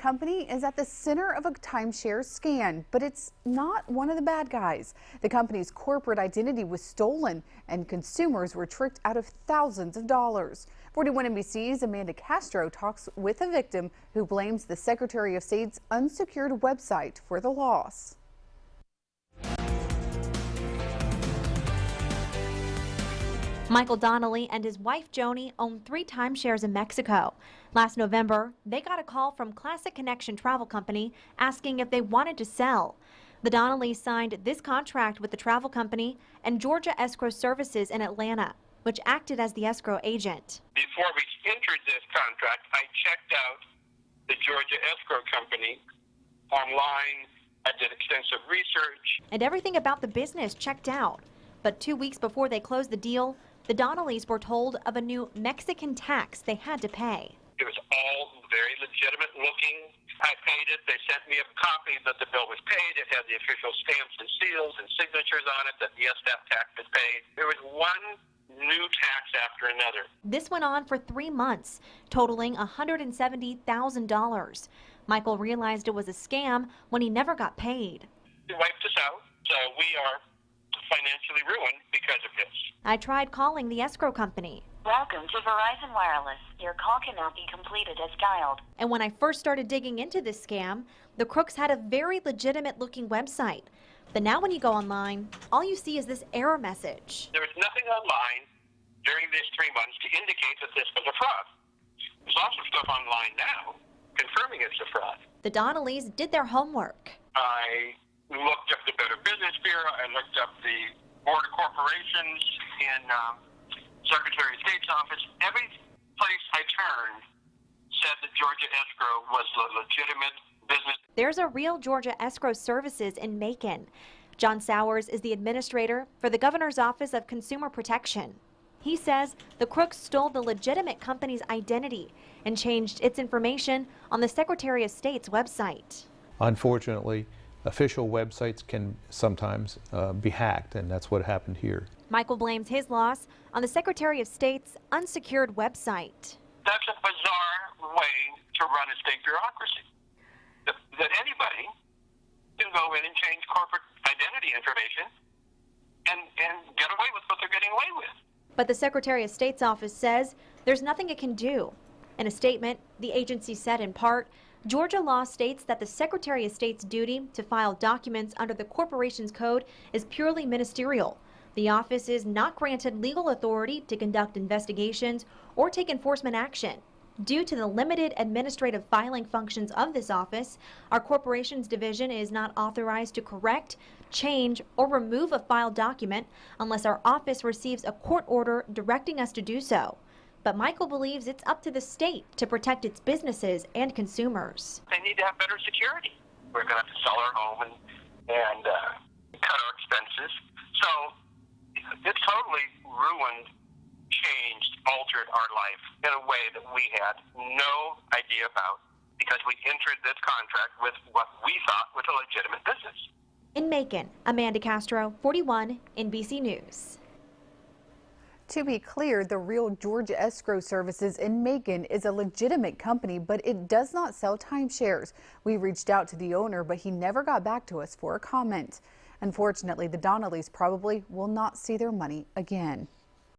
company is at the center of a timeshare scam, but it's not one of the bad guys. The company's corporate identity was stolen and consumers were tricked out of thousands of dollars. 41 NBC's Amanda Castro talks with a victim who blames the Secretary of State's unsecured website for the loss. Michael Donnelly and his wife Joni own 3 timeshares in Mexico. Last November, they got a call from Classic Connection Travel Company asking if they wanted to sell. The Donnellys signed this contract with the travel company and Georgia Escrow Services in Atlanta, which acted as the escrow agent. Before we entered this contract, I checked out the Georgia Escrow Company online. I did extensive research. And everything about the business checked out. But 2 weeks before they closed the deal, the Donnellys were told of a new Mexican tax they had to pay. It was all very legitimate looking. I paid it. They sent me a copy that the bill was paid. It had the official stamps and seals and signatures on it that the SDAP tax was paid. There was one new tax after another. This went on for 3 months, totaling $170,000. Michael realized it was a scam when he never got paid. It wiped us out, so we are financially ruined because of this. I tried calling the escrow company. Welcome to Verizon Wireless. Your call cannot be completed as dialed. And when I first started digging into this scam, the crooks had a very legitimate looking website. But now when you go online, all you see is this error message. There was nothing online during these 3 months to indicate that this was a fraud. There's lots of stuff online now confirming it's a fraud. The Donnellys did their homework. I looked up the Better Business Bureau. I looked up the Board of Corporations in Secretary of State's office. Every place I turned said that Georgia Escrow was a legitimate business. There's a real Georgia Escrow Services in Macon. John Sowers is the administrator for the Governor's Office of Consumer Protection. He says the crooks stole the legitimate company's identity and changed its information on the Secretary of State's website. Unfortunately, official websites can sometimes be hacked, and that's what happened here. Michael blames his loss on the Secretary of State's unsecured website. That's a bizarre way to run a state bureaucracy. That anybody can go in and change corporate identity information and get away with what they're getting away with. But the Secretary of State's office says there's nothing it can do. In a statement, the agency said in part, Georgia law states that the Secretary of State's duty to file documents under the Corporations Code is purely ministerial. The office is not granted legal authority to conduct investigations or take enforcement action. Due to the limited administrative filing functions of this office, our Corporations Division is not authorized to correct, change, or remove a filed document unless our office receives a court order directing us to do so. But Michael believes it's up to the state to protect its businesses and consumers. They need to have better security. We're going to have to sell our home and cut our expenses. So it totally ruined, changed, altered our life in a way that we had no idea about because we entered this contract with what we thought was a legitimate business. In Macon, Amanda Castro, 41 NBC News. To be clear, the real Georgia Escrow Services in Macon is a legitimate company, but it does not sell timeshares. We reached out to the owner, but he never got back to us for a comment. Unfortunately, the Donnellys probably will not see their money again.